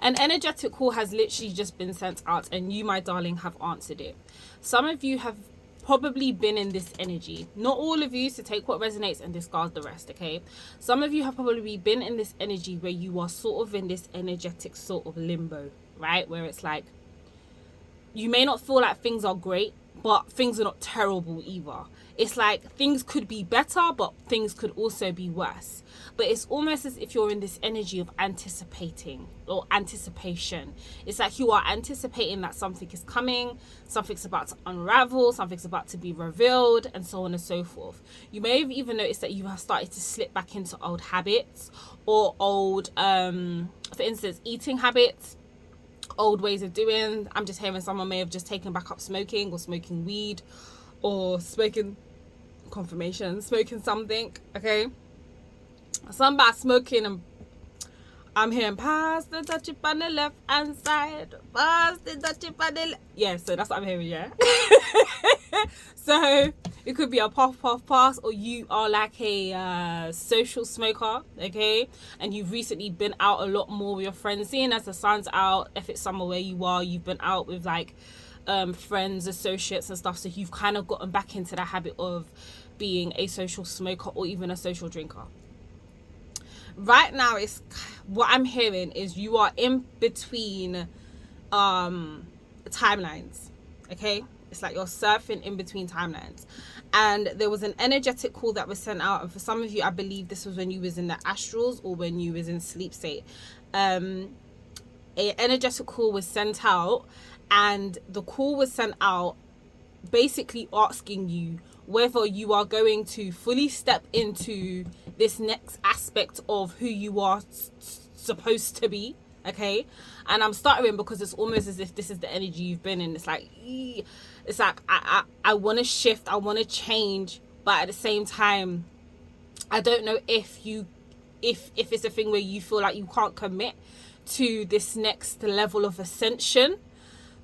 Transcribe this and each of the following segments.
An energetic call has literally just been sent out, and you, my darling, have answered it. Some of you have probably been in this energy. Not all of you, so take what resonates and discard the rest, okay? Some of you have probably been in this energy where you are sort of in this energetic sort of limbo, right? Where it's like, you may not feel like things are great, but things are not terrible either. It's like things could be better, but things could also be worse. But it's almost as if you're in this energy of anticipating or anticipation. It's like you are anticipating that something is coming, something's about to unravel, something's about to be revealed, and so on and so forth. You may have even noticed that you have started to slip back into old habits or old, for instance, eating habits, old ways of doing. I'm just hearing someone may have just taken back up smoking or smoking weed or smoking something, okay? Somebody smoking, and I'm hearing pass the touch up on the left hand side, pass the touch up on the left. Yeah, so that's what I'm hearing, yeah. So it could be a puff pass, or you are like a social smoker, okay, and you've recently been out a lot more with your friends. Seeing as the sun's out, if it's somewhere where you are, you've been out with like friends, associates and stuff, so you've kind of gotten back into the habit of being a social smoker or even a social drinker. Right now, it's what I'm hearing is you are in between timelines, okay? It's like you're surfing in between timelines, and there was an energetic call that was sent out, and for some of you, I believe this was when you was in the astrals or when you was in sleep state. An energetic call was sent out, and the call was sent out basically asking you whether you are going to fully step into this next aspect of who you are supposed to be, okay? And I'm stuttering because it's almost as if this is the energy you've been in. It's like I want to shift, I want to change, but at the same time, I don't know if it's a thing where you feel like you can't commit to this next level of ascension.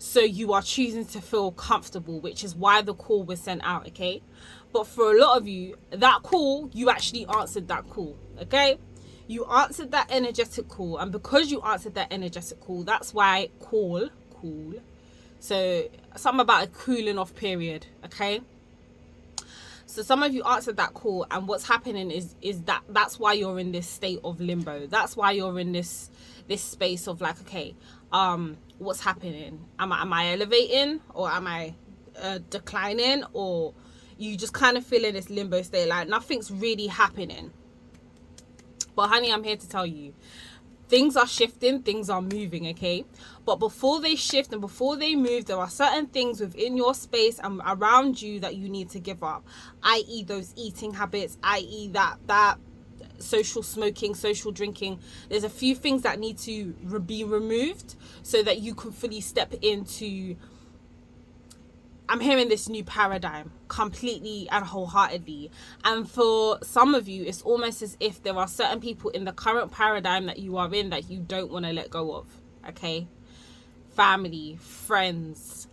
So you are choosing to feel comfortable, which is why the call was sent out, okay? But for a lot of you, that call, you actually answered that call, okay? You answered that energetic call, and because you answered that energetic call, that's why cool. So something about a cooling off period, okay? So some of you answered that call, and what's happening is that's why you're in this state of limbo. That's why you're in this space of like, okay, what's happening? Am I elevating, or am I declining, or you just kind of feel in this limbo state, like nothing's really happening? But honey, I'm here to tell you, things are shifting, things are moving, okay? But before they shift and before they move, there are certain things within your space and around you that you need to give up, i.e. those eating habits, i.e. that social smoking, social drinking. There's a few things that need to be removed so that you can fully step into, I'm hearing this new paradigm completely and wholeheartedly. And for some of you, it's almost as if there are certain people in the current paradigm that you are in that you don't want to let go of, okay? Family, friends,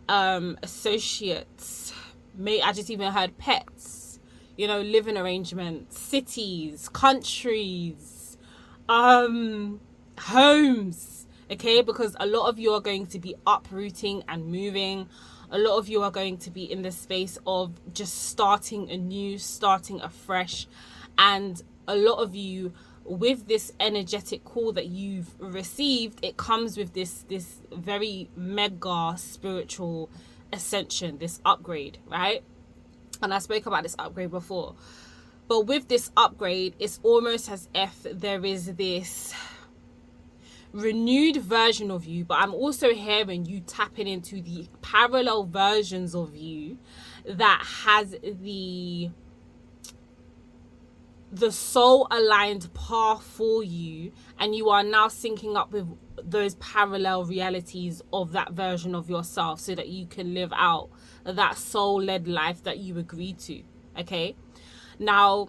associates, I just even heard pets, you know, living arrangements, cities, countries, homes, okay? Because a lot of you are going to be uprooting and moving. A lot of you are going to be in the space of just starting anew, starting afresh. And a lot of you, with this energetic call that you've received, it comes with this very mega spiritual ascension, this upgrade, right? And I spoke about this upgrade before. But with this upgrade, it's almost as if there is this renewed version of you, but I'm also hearing you tapping into the parallel versions of you that has the soul aligned path for you, and you are now syncing up with those parallel realities of that version of yourself so that you can live out that soul-led life that you agreed to, okay? Now,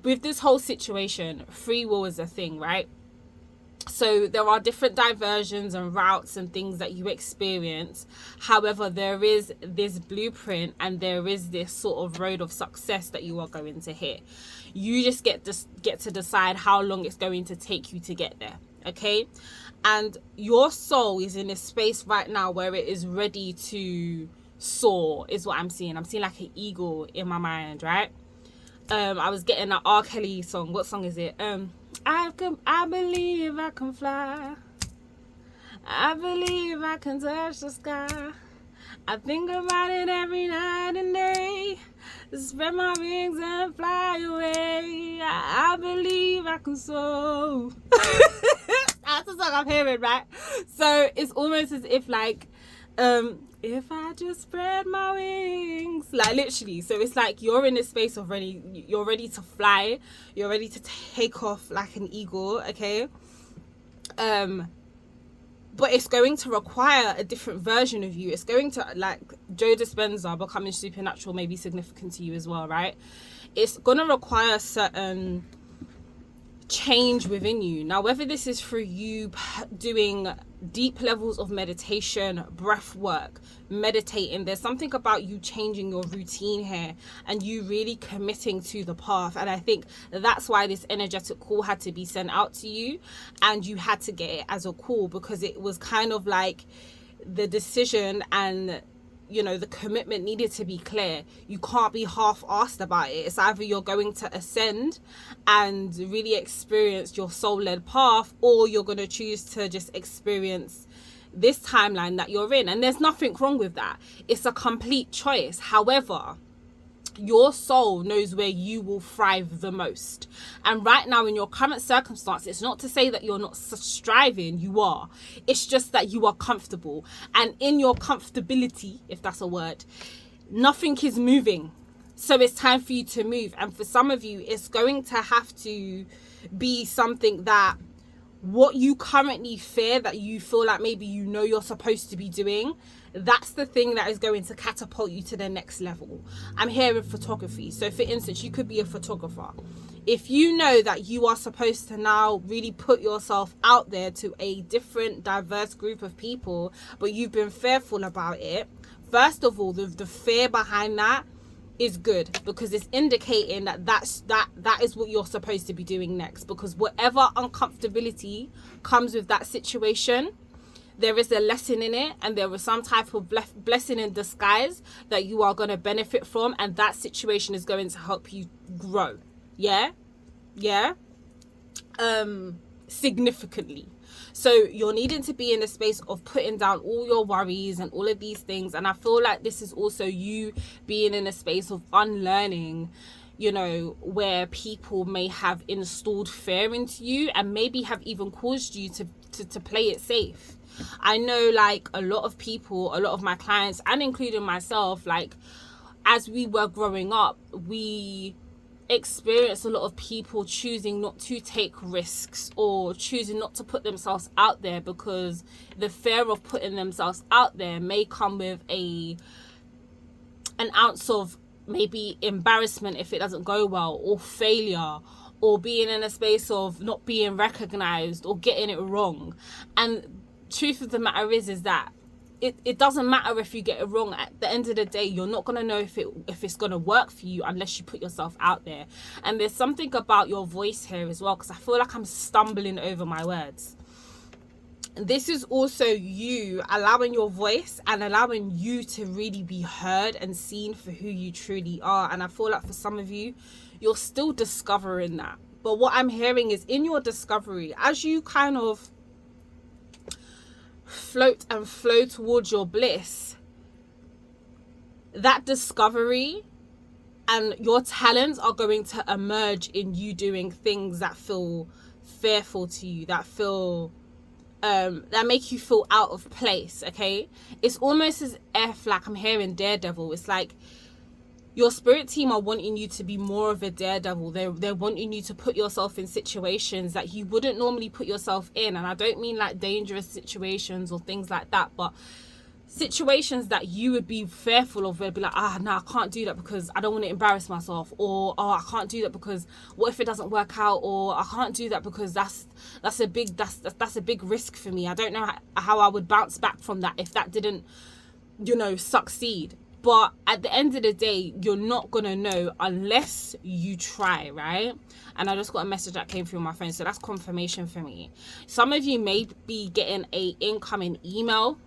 with this whole situation, free will is a thing, right? So there are different diversions and routes and things that you experience. However, there is this blueprint and there is this sort of road of success that you are going to hit. You just get to decide how long it's going to take you to get there, okay? And your soul is in a space right now where it is ready to soar, is what I'm seeing. I'm seeing like an eagle in my mind, right? I was getting an R. Kelly song. What song is it? I believe I can fly. I believe I can touch the sky. I think about it every night and day. Spread my wings and fly away. I believe I can soar. That's the song I'm hearing, right? So it's almost as if like, if I just spread my wings, like literally. So it's like you're in this space of you're ready to fly. You're ready to take off like an eagle, okay? But it's going to require a different version of you. It's going to, like Joe Dispenza, becoming supernatural may be significant to you as well, right? It's going to require certain change within you. Now, whether this is through you doing deep levels of meditation, breath work, meditating, there's something about you changing your routine here and you really committing to the path. And I think that's why this energetic call had to be sent out to you, and you had to get it as a call, because it was kind of like the decision and, you know, the commitment needed to be clear. You can't be half-assed about it. It's either you're going to ascend and really experience your soul-led path, or you're going to choose to just experience this timeline that you're in. And there's nothing wrong with that. It's a complete choice. However, your soul knows where you will thrive the most. And right now in your current circumstance, it's not to say that you're not striving, you are. It's just that you are comfortable. And in your comfortability, if that's a word, nothing is moving. So it's time for you to move. And for some of you, it's going to have to be something that what you currently fear, that you feel like maybe you know you're supposed to be doing, that's the thing that is going to catapult you to the next level. I'm here with photography. So for instance, you could be a photographer. If you know that you are supposed to now really put yourself out there to a different, diverse group of people, but you've been fearful about it, first of all, the fear behind that is good, because it's indicating that that is what you're supposed to be doing next. Because whatever uncomfortability comes with that situation, there is a lesson in it, and there is some type of blessing in disguise that you are going to benefit from, and that situation is going to help you grow. Yeah significantly. So you're needing to be in a space of putting down all your worries and all of these things. And I feel like this is also you being in a space of unlearning, you know, where people may have installed fear into you and maybe have even caused you to play it safe. I know, like, a lot of people, a lot of my clients, and including myself, like, as we were growing up, we experienced a lot of people choosing not to take risks or choosing not to put themselves out there, because the fear of putting themselves out there may come with an ounce of maybe embarrassment if it doesn't go well, or failure, or being in a space of not being recognized or getting it wrong. And truth of the matter is that it doesn't matter if you get it wrong. At the end of the day, you're not going to know if it's going to work for you unless you put yourself out there. And there's something about your voice here as well, because I feel like I'm stumbling over my words. This is also you allowing your voice and allowing you to really be heard and seen for who you truly are. And I feel like for some of you, you're still discovering that. But what I'm hearing is, in your discovery, as you kind of float and flow towards your bliss, that discovery and your talents are going to emerge in you doing things that feel fearful to you, that feel that make you feel out of place. Okay, it's almost as if, like, I'm hearing daredevil. It's like your spirit team are wanting you to be more of a daredevil. They're wanting you to put yourself in situations that you wouldn't normally put yourself in. And I don't mean like dangerous situations or things like that, but situations that you would be fearful of, where be like, no, I can't do that because I don't want to embarrass myself, or I can't do that because what if it doesn't work out, or I can't do that because that's a big risk for me. I don't know how I would bounce back from that if that didn't, you know, succeed. But at the end of the day, you're not going to know unless you try, right? And I just got a message that came through my phone. So that's confirmation for me. Some of you may be getting a incoming email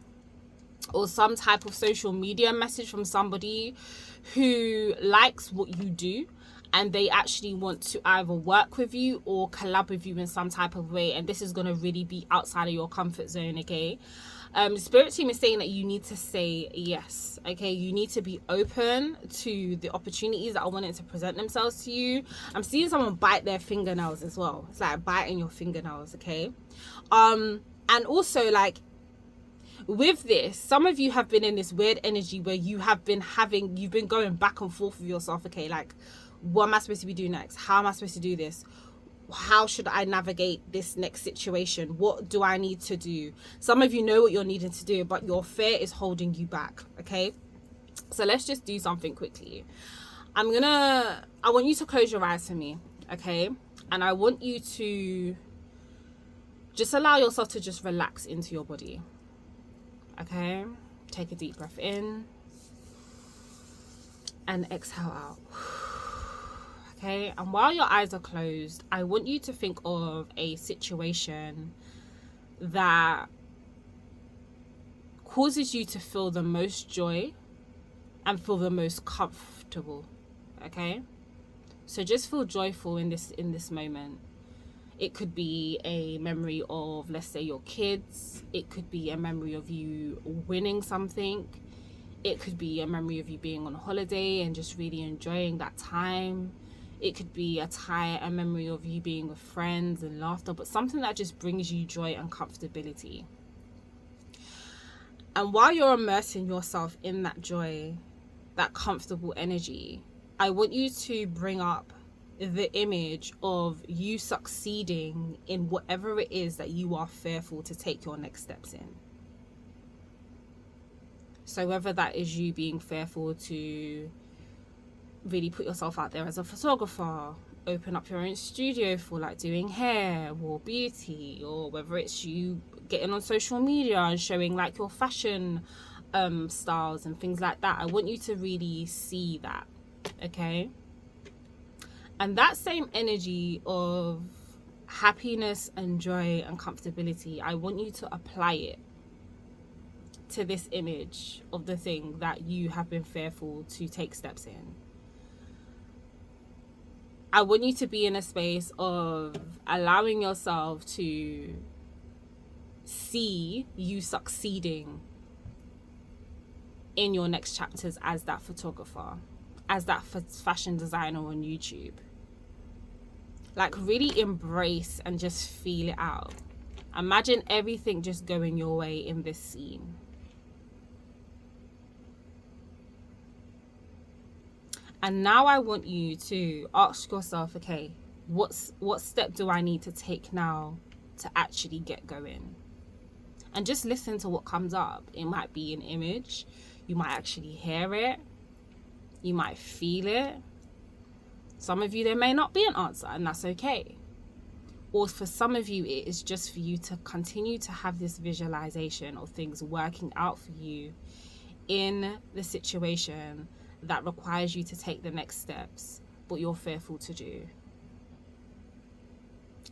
or some type of social media message from somebody who likes what you do, and they actually want to either work with you or collab with you in some type of way. And this is going to really be outside of your comfort zone, okay? The spirit team is saying that you need to say yes, okay? You need to be open to the opportunities that are wanting to present themselves to you. I'm seeing someone bite their fingernails as well. It's like biting your fingernails, okay? And also, like, with this, some of you have been in this weird energy where you've been going back and forth with yourself, okay? Like, what am I supposed to be doing next? How am I supposed to do this? How should I navigate this next situation? What do I need to do? Some of you know what you're needing to do, but your fear is holding you back, okay? So let's just do something quickly. I want you to close your eyes for me, okay? And I want you to just allow yourself to just relax into your body, okay? Take a deep breath in and exhale out. Okay, and while your eyes are closed, I want you to think of a situation that causes you to feel the most joy and feel the most comfortable. Okay, so just feel joyful in this moment. It could be a memory of, let's say, your kids. It could be a memory of you winning something. It could be a memory of you being on holiday and just really enjoying that time. It could be a memory of you being with friends and laughter, but something that just brings you joy and comfortability. And while you're immersing yourself in that joy, that comfortable energy, I want you to bring up the image of you succeeding in whatever it is that you are fearful to take your next steps in. So whether that is you being fearful to really put yourself out there as a photographer, open up your own studio for like doing hair or beauty, or whether it's you getting on social media and showing like your fashion styles and things like that, I want you to really see that, okay? And that same energy of happiness and joy and comfortability, I want you to apply it to this image of the thing that you have been fearful to take steps in. I want you to be in a space of allowing yourself to see you succeeding in your next chapters as that photographer, as that fashion designer on YouTube. Like, really embrace and just feel it out. Imagine everything just going your way in this scene. And now I want you to ask yourself, okay, what step do I need to take now to actually get going? And just listen to what comes up. It might be an image. You might actually hear it. You might feel it. Some of you, there may not be an answer, and that's okay. Or for some of you, it is just for you to continue to have this visualization of things working out for you in the situation that requires you to take the next steps, but you're fearful to do.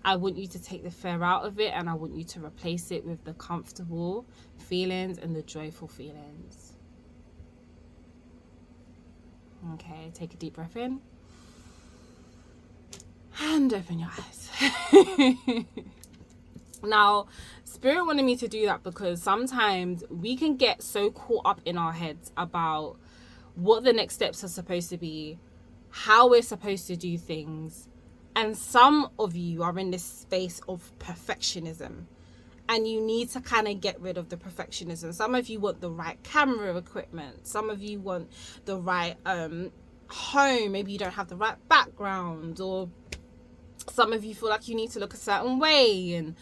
I want you to take the fear out of it, and I want you to replace it with the comfortable feelings and the joyful feelings. Okay, take a deep breath in and open your eyes. Now, Spirit wanted me to do that because sometimes we can get so caught up in our heads about what the next steps are supposed to be, how we're supposed to do things. And some of you are in this space of perfectionism, and you need to kind of get rid of the perfectionism. Some of you want the right camera equipment. Some of you want the right home. Maybe you don't have the right background, or some of you feel like you need to look a certain way, and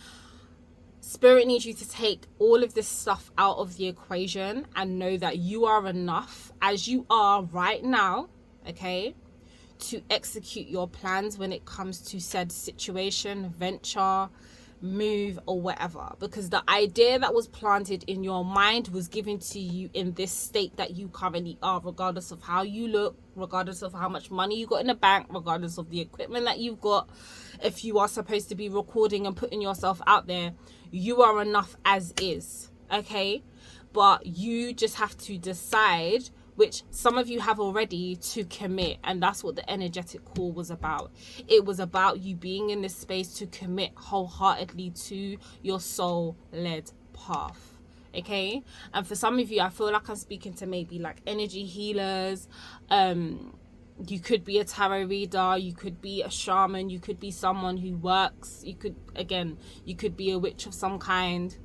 Spirit needs you to take all of this stuff out of the equation and know that you are enough as you are right now, okay, to execute your plans when it comes to said situation, venture, move, or whatever, because the idea that was planted in your mind was given to you in this state that you currently are, regardless of how you look, regardless of how much money you got in the bank, regardless of the equipment that you've got. If you are supposed to be recording and putting yourself out there, you are enough as is, okay? But you just have to decide, which some of you have already, to commit. And that's what the energetic call was about. It was about you being in this space to commit wholeheartedly to your soul-led path, okay? And for some of you, I feel like I'm speaking to maybe like energy healers. You could be a tarot reader, you could be a shaman, you could be someone who works, you could be a witch of some kind.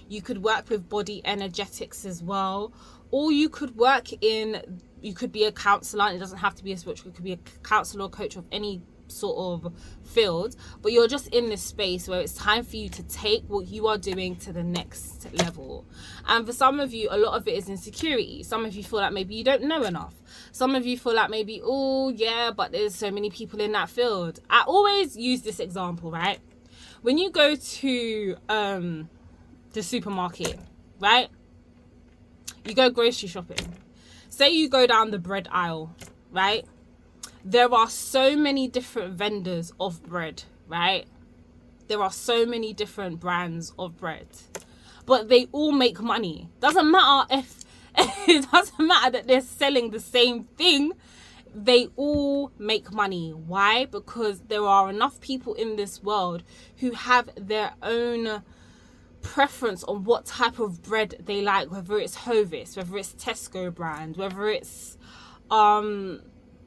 You could work with body energetics as well, or you could be a counselor. It doesn't have to be a spiritual, it could be a counselor or coach of any sort of field, but you're just in this space where it's time for you to take what you are doing to the next level. And for some of you, a lot of it is insecurity. Some of you feel like maybe you don't know enough. Some of you feel like maybe, oh yeah, but there's so many people in that field. I always use this example, right? When you go to the supermarket, right? You go grocery shopping. Say you go down the bread aisle, right? There are so many different vendors of bread, right? There are so many different brands of bread, but they all make money. Doesn't matter if it doesn't matter that they're selling the same thing. They all make money. Why? Because there are enough people in this world who have their own preference on what type of bread they like, whether it's Hovis, whether it's Tesco brand, whether it's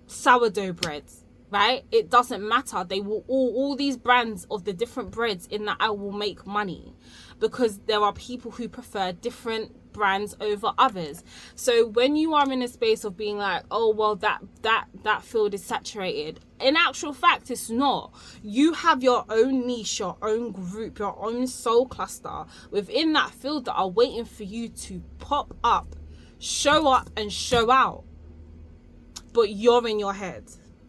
sourdough breads, right? It doesn't matter. They will all these brands of the different breads in that aisle will make money, because there are people who prefer different brands over others. So when you are in a space of being like, oh well, that field is saturated, in actual fact it's not. You have your own niche, your own group, your own soul cluster within that field that are waiting for you to pop up, show up and show out. But you're in your head.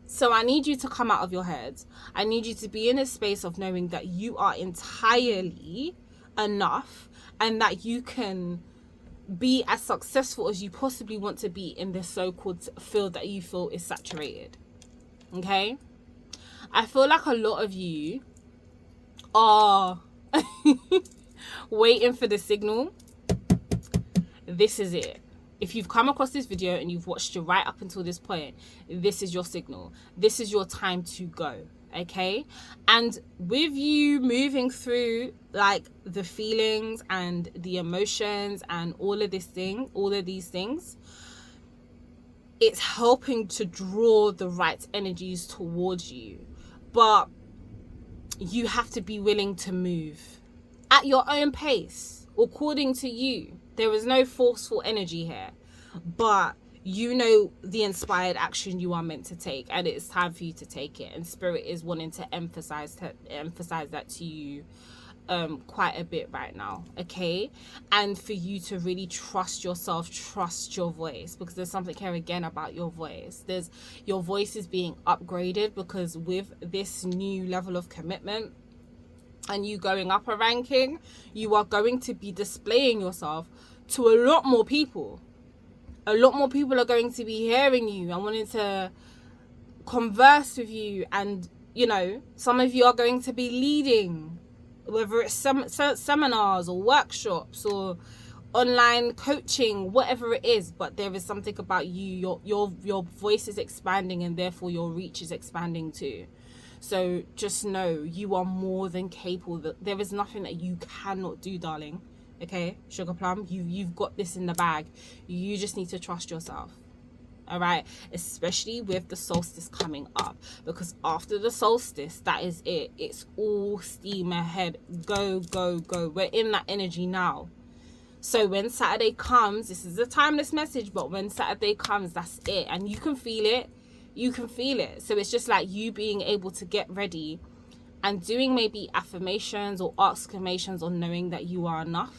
So I need you to come out of your head. I need you to be in a space of knowing that you are entirely enough, and that you can be as successful as you possibly want to be in this so-called field that you feel is saturated. Okay? I feel like a lot of you are waiting for the signal. This is it. If you've come across this video and you've watched it right up until this point, this is your signal. This is your time to go, okay? And with you moving through like the feelings and the emotions and all of these things, it's helping to draw the right energies towards you. But you have to be willing to move at your own pace, according to you. There is no forceful energy here, but you know the inspired action you are meant to take, and it's time for you to take it. And Spirit is wanting to emphasize that to you quite a bit right now, okay? And for you to really trust yourself, trust your voice, because there's something here again about your voice. Your voice is being upgraded, because with this new level of commitment and you going up a ranking, you are going to be displaying yourself to a lot more people. A lot more people are going to be hearing you and wanting to converse with you. And, you know, some of you are going to be leading, whether it's seminars or workshops or online coaching, whatever it is. But there is something about you, your voice is expanding, and therefore your reach is expanding too. So just know you are more than capable. That there is nothing that you cannot do, darling. Okay, Sugar Plum, you've got this in the bag. You just need to trust yourself. All right, especially with the solstice coming up, because after the solstice, that is it. It's all steam ahead. Go, go, go. We're in that energy now. So when Saturday comes, this is a timeless message, but when Saturday comes, that's it. And you can feel it. You can feel it. So it's just like you being able to get ready and doing maybe affirmations or exclamations on knowing that you are enough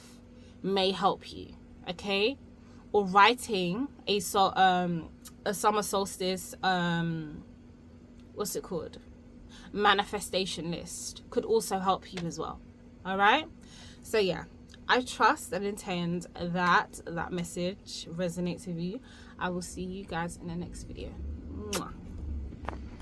may help you, okay? Or writing a summer solstice, what's it called? manifestation list could also help you as well. All right, so yeah, I trust and intend that that message resonates with you. I will see you guys in the next video. Mwah.